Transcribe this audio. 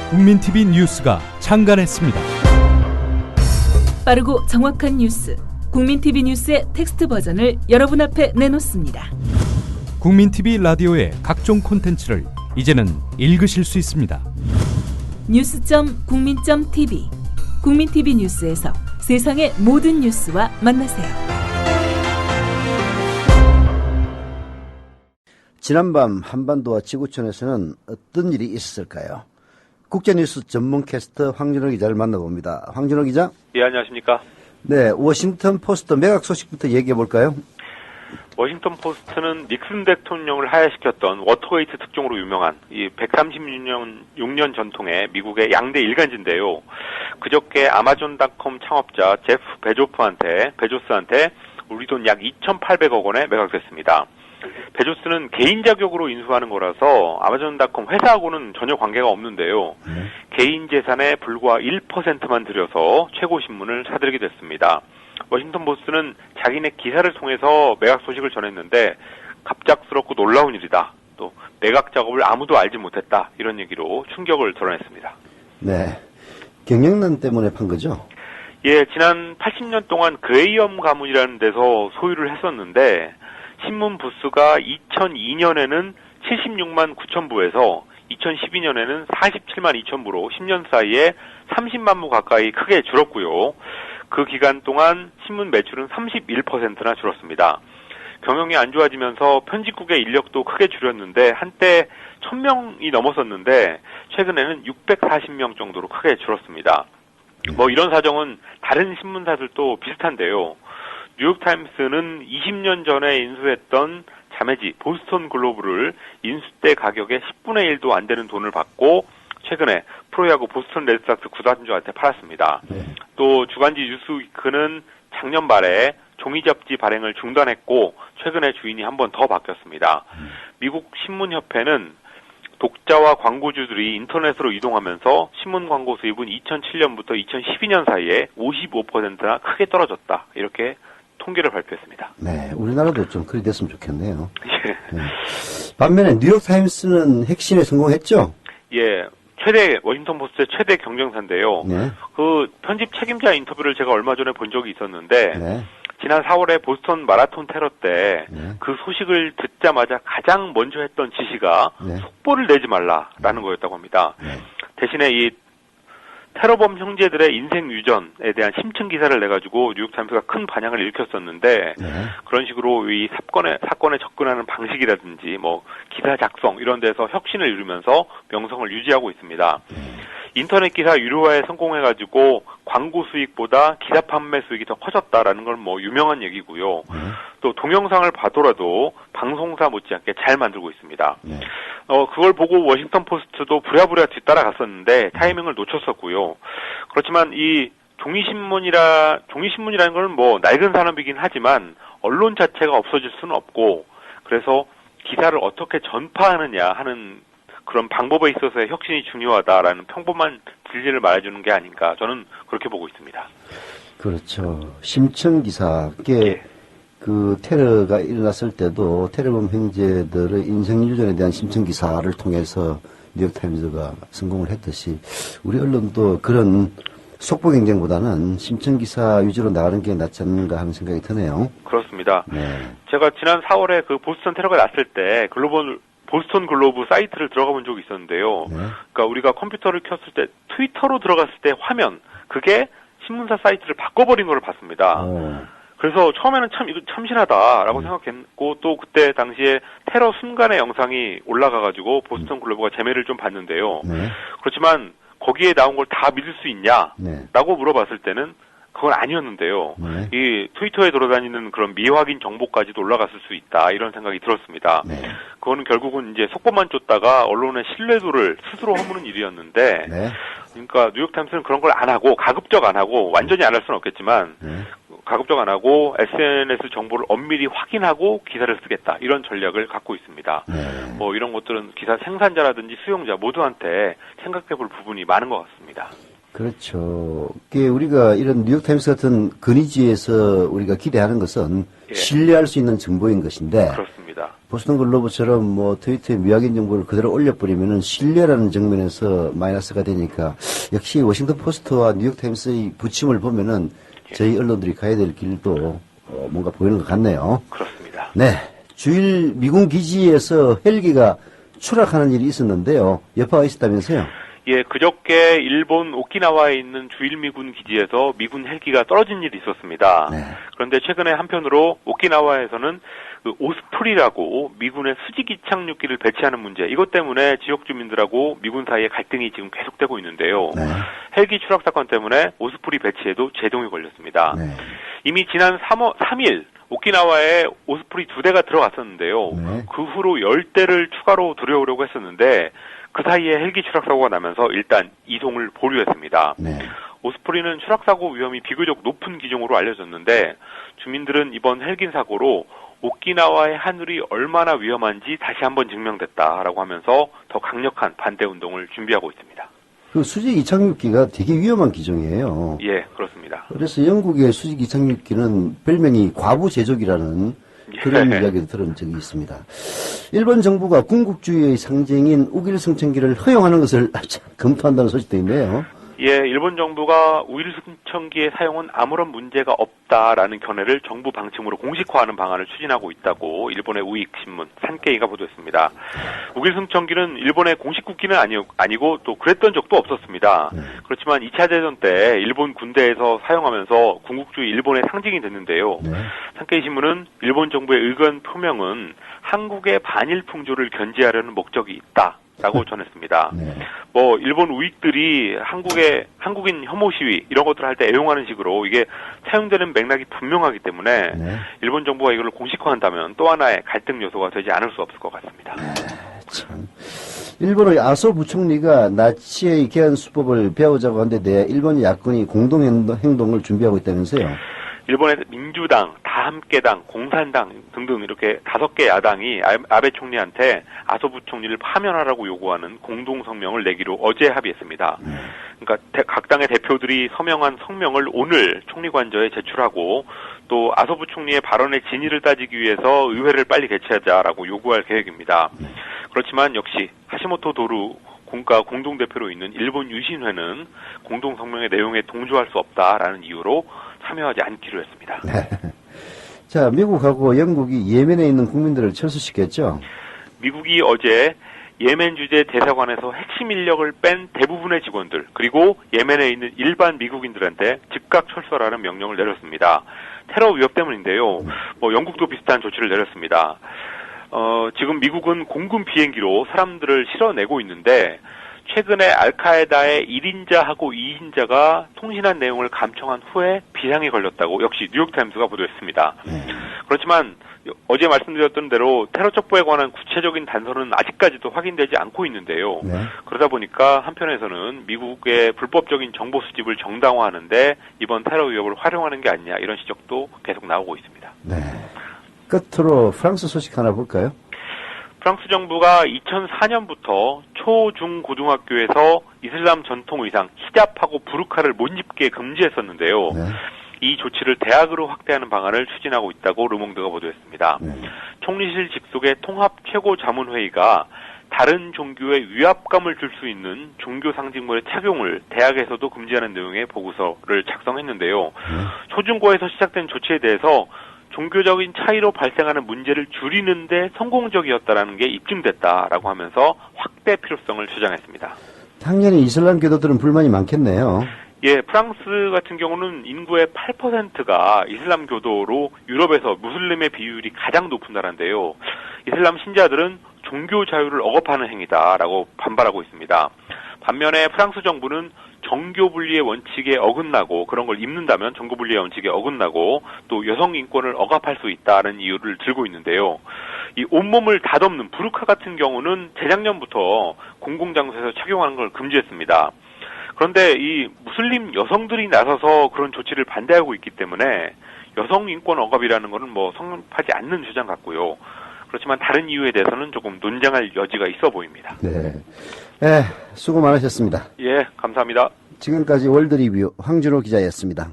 국민TV 뉴스가 창간했습니다. 빠르고 정확한 뉴스, 국민TV 뉴스의 텍스트 버전을 여러분 앞에 내놓습니다. 국민TV 라디오의 각종 콘텐츠를 이제는 읽으실 수 있습니다. 뉴스.국민.tv, 국민TV 뉴스에서 세상의 모든 뉴스와 만나세요. 지난밤 한반도와 지구촌에서는 어떤 일이 있었을까요? 국제뉴스 전문 캐스터 황준호 기자를 만나봅니다. 황준호 기자. 예, 안녕하십니까. 네, 워싱턴 포스트 매각 소식부터 얘기해 볼까요? 워싱턴 포스트는 닉슨 대통령을 하야시켰던 워터게이트 특종으로 유명한 이 136년 전통의 미국의 양대 일간지인데요. 그저께 아마존닷컴 창업자 제프 베조스한테 우리 돈 약 2,800억 원에 매각됐습니다. 베조스는 개인 자격으로 인수하는 거라서 아마존닷컴 회사하고는 전혀 관계가 없는데요. 개인 재산의 불과 1%만 들여서 최고 신문을 사들이게 됐습니다. 워싱턴 포스트는 자기네 기사를 통해서 매각 소식을 전했는데 갑작스럽고 놀라운 일이다. 또 매각 작업을 아무도 알지 못했다. 이런 얘기로 충격을 드러냈습니다. 네, 경영난 때문에 판 거죠? 예, 지난 80년 동안 그레이엄 가문이라는 데서 소유를 했었는데 신문 부수가 2002년에는 76만 9천 부에서 2012년에는 47만 2천 부로 10년 사이에 30만 부 가까이 크게 줄었고요. 그 기간 동안 신문 매출은 31%나 줄었습니다. 경영이 안 좋아지면서 편집국의 인력도 크게 줄였는데 한때 1,000명이 넘었었는데 최근에는 640명 정도로 크게 줄었습니다. 이런 사정은 다른 신문사들도 비슷한데요. 뉴욕타임스는 20년 전에 인수했던 자매지 보스턴 글로브를 인수 때 가격의 10분의 1도 안 되는 돈을 받고 최근에 프로야구 보스턴 레드삭스 구단주한테 팔았습니다. 또 주간지 뉴스위크는 작년 말에 종이 잡지 발행을 중단했고 최근에 주인이 한 번 더 바뀌었습니다. 미국 신문협회는 독자와 광고주들이 인터넷으로 이동하면서 신문 광고 수입은 2007년부터 2012년 사이에 55%나 크게 떨어졌다. 이렇게 통계를 발표했습니다. 네, 우리나라도 좀 그리 됐으면 좋겠네요. 예. 네. 반면에 뉴욕타임스는 핵심에 성공했죠? 예. 워싱턴 포스트의 최대 경쟁사인데요. 네. 그 편집 책임자 인터뷰를 제가 얼마 전에 본 적이 있었는데, 네. 지난 4월에 보스턴 마라톤 테러 때 그 네. 소식을 듣자마자 가장 먼저 했던 지시가 네. 속보를 내지 말라라는 거였다고 합니다. 네. 대신에 이 테러범 형제들의 인생 유전에 대한 심층 기사를 내가지고 뉴욕타임스가 큰 반향을 일으켰었는데 네. 그런 식으로 이 사건에 접근하는 방식이라든지 기사 작성 이런 데서 혁신을 이루면서 명성을 유지하고 있습니다. 인터넷 기사 유료화에 성공해가지고 광고 수익보다 기사 판매 수익이 더 커졌다라는 건 유명한 얘기고요. 또 동영상을 봐더라도 방송사 못지않게 잘 만들고 있습니다. 그걸 보고 워싱턴 포스트도 부랴부랴 뒤따라갔었는데 타이밍을 놓쳤었고요. 그렇지만 이 종이신문이라는 건 낡은 산업이긴 하지만 언론 자체가 없어질 수는 없고 그래서 기사를 어떻게 전파하느냐 하는 그런 방법에 있어서의 혁신이 중요하다라는 평범한 진리를 말해주는 게 아닌가 저는 그렇게 보고 있습니다. 그렇죠. 심층 기사, 그 테러가 일어났을 때도 테러범 형제들의 인생 유전에 대한 심층 기사를 통해서 뉴욕타임즈가 성공을 했듯이 우리 언론도 그런 속보 경쟁보다는 심층 기사 위주로 나가는 게 낫지 않는가 하는 생각이 드네요. 그렇습니다. 네. 제가 지난 4월에 그 보스턴 테러가 났을 때 보스턴 글로브 사이트를 들어가 본 적이 있었는데요. 네. 그러니까 우리가 컴퓨터를 켰을 때 트위터로 들어갔을 때 화면 그게 신문사 사이트를 바꿔버린 걸 봤습니다. 그래서 처음에는 이거 참신하다라고 생각했고 또 그때 당시에 테러 순간의 영상이 올라가가지고 보스턴 글로브가 재매를 좀 봤는데요. 네. 그렇지만 거기에 나온 걸 다 믿을 수 있냐라고 네. 물어봤을 때는 그건 아니었는데요. 네. 이 트위터에 돌아다니는 그런 미확인 정보까지도 올라갔을 수 있다 이런 생각이 들었습니다. 네. 그거는 결국은 이제 속보만 쫓다가 언론의 신뢰도를 스스로 허무는 일이었는데, 네. 그러니까 뉴욕타임스는 그런 걸 안 하고 가급적 안 하고 완전히 안 할 수는 없겠지만 가급적 안 하고 SNS 정보를 엄밀히 확인하고 기사를 쓰겠다 이런 전략을 갖고 있습니다. 네. 이런 것들은 기사 생산자라든지 수용자 모두한테 생각해볼 부분이 많은 것 같습니다. 그렇죠. 우리가 이런 뉴욕타임스 같은 근위지에서 우리가 기대하는 것은 예. 신뢰할 수 있는 정보인 것인데 그렇습니다. 보스턴 글로브처럼 뭐 트위터에 미확인 정보를 그대로 올려버리면은 신뢰라는 정면에서 마이너스가 되니까 역시 워싱턴 포스트와 뉴욕타임스의 부침을 보면은 저희 언론들이 가야 될 길도 뭔가 보이는 것 같네요. 그렇습니다. 네. 주일 미군 기지에서 헬기가 추락하는 일이 있었는데요. 여파가 있었다면서요? 예, 그저께 일본 오키나와에 있는 주일미군 기지에서 미군 헬기가 떨어진 일이 있었습니다. 네. 그런데 최근에 한편으로 오키나와에서는 그 오스프리라고 미군의 수직 이착륙기를 배치하는 문제, 이것 때문에 지역 주민들하고 미군 사이에 갈등이 지금 계속되고 있는데요. 네. 헬기 추락 사건 때문에 오스프리 배치에도 제동이 걸렸습니다. 네. 이미 지난 3일 오키나와에 오스프리 2대가 들어갔었는데요. 네. 그 후로 10대를 추가로 들여오려고 했었는데 그 사이에 헬기 추락 사고가 나면서 일단 이송을 보류했습니다. 네. 오스프리는 추락 사고 위험이 비교적 높은 기종으로 알려졌는데 주민들은 이번 헬기 사고로 오키나와의 하늘이 얼마나 위험한지 다시 한번 증명됐다라고 하면서 더 강력한 반대 운동을 준비하고 있습니다. 그 수직 이착륙기가 되게 위험한 기종이에요. 예, 그렇습니다. 그래서 영국의 수직 이착륙기는 별명이 과부 제조기라는 그런 이야기도 들은 적이 있습니다. 일본 정부가 군국주의의 상징인 우길 승천기를 허용하는 것을 검토한다는 소식도 있네요. 예, 일본 정부가 우일 승천기의 사용은 아무런 문제가 없다라는 견해를 정부 방침으로 공식화하는 방안을 추진하고 있다고 일본의 우익신문 산케이가 보도했습니다. 우일 승천기는 일본의 공식 국기는 아니고 또 그랬던 적도 없었습니다. 그렇지만 2차 대전 때 일본 군대에서 사용하면서 군국주의 일본의 상징이 됐는데요. 네. 산케이 신문은 일본 정부의 의견 표명은 한국의 반일 풍조를 견제하려는 목적이 있다. 라고 전했습니다. 네. 뭐 일본 우익들이 한국인 혐오 시위 이런 것들을 할 때 애용하는 식으로 이게 사용되는 맥락이 분명하기 때문에 네. 일본 정부가 이걸 공식화한다면 또 하나의 갈등 요소가 되지 않을 수 없을 것 같습니다. 참. 일본의 아소 부총리가 나치의 개헌 수법을 배우자고 한 데 대해 일본 야권이 공동행동을 준비하고 있다면서요? 일본의 민주당, 다함께당, 공산당 등등 이렇게 5개 야당이 아베 총리한테 아소 부총리를 파면하라고 요구하는 공동성명을 내기로 어제 합의했습니다. 그러니까 각 당의 대표들이 서명한 성명을 오늘 총리관저에 제출하고 또 아소 부총리의 발언의 진위를 따지기 위해서 의회를 빨리 개최하자라고 요구할 계획입니다. 그렇지만 역시 하시모토 도루 군가 공동대표로 있는 일본 유신회는 공동성명의 내용에 동조할 수 없다라는 이유로 참여하지 않기로 했습니다. 자, 미국하고 영국이 예멘에 있는 국민들을 철수시켰죠? 미국이 어제 예멘 주재 대사관에서 핵심 인력을 뺀 대부분의 직원들 그리고 예멘에 있는 일반 미국인들한테 즉각 철수하라는 명령을 내렸습니다. 테러 위협 때문인데요. 뭐 영국도 비슷한 조치를 내렸습니다. 지금 미국은 공군 비행기로 사람들을 실어내고 있는데 최근에 알카에다의 1인자하고 2인자가 통신한 내용을 감청한 후에 비상이 걸렸다고 역시 뉴욕타임스가 보도했습니다. 그렇지만 어제 말씀드렸던 대로 테러 첩보에 관한 구체적인 단서는 아직까지도 확인되지 않고 있는데요. 네. 그러다 보니까 한편에서는 미국의 불법적인 정보 수집을 정당화하는데 이번 테러 위협을 활용하는 게 아니냐 이런 지적도 계속 나오고 있습니다. 네. 끝으로 프랑스 소식 하나 볼까요? 프랑스 정부가 2004년부터 초, 중, 고등학교에서 이슬람 전통 의상 히잡하고 부르카를 못 입게 금지했었는데요. 네. 이 조치를 대학으로 확대하는 방안을 추진하고 있다고 르몽드가 보도했습니다. 네. 총리실 직속의 통합 최고자문회의가 다른 종교에 위압감을 줄 수 있는 종교 상징물의 착용을 대학에서도 금지하는 내용의 보고서를 작성했는데요. 초중고에서 시작된 조치에 대해서 종교적인 차이로 발생하는 문제를 줄이는데 성공적이었다라는 게 입증됐다라고 하면서 확대 필요성을 주장했습니다. 당연히 이슬람 교도들은 불만이 많겠네요. 예, 프랑스 같은 경우는 인구의 8%가 이슬람 교도로 유럽에서 무슬림의 비율이 가장 높은 나라인데요. 이슬람 신자들은 종교 자유를 억압하는 행위다라고 반발하고 있습니다. 반면에 프랑스 정부는 정교 분리의 원칙에 어긋나고 그런 걸 입는다면 정교 분리의 원칙에 어긋나고 또 여성 인권을 억압할 수 있다는 이유를 들고 있는데요. 이 온몸을 다 덮는 부르카 같은 경우는 재작년부터 공공장소에서 착용하는 걸 금지했습니다. 그런데 이 무슬림 여성들이 나서서 그런 조치를 반대하고 있기 때문에 여성 인권 억압이라는 것은 뭐 성립하지 않는 주장 같고요. 그렇지만 다른 이유에 대해서는 조금 논쟁할 여지가 있어 보입니다. 네. 네, 수고 많으셨습니다. 예, 감사합니다. 지금까지 월드리뷰 황준호 기자였습니다.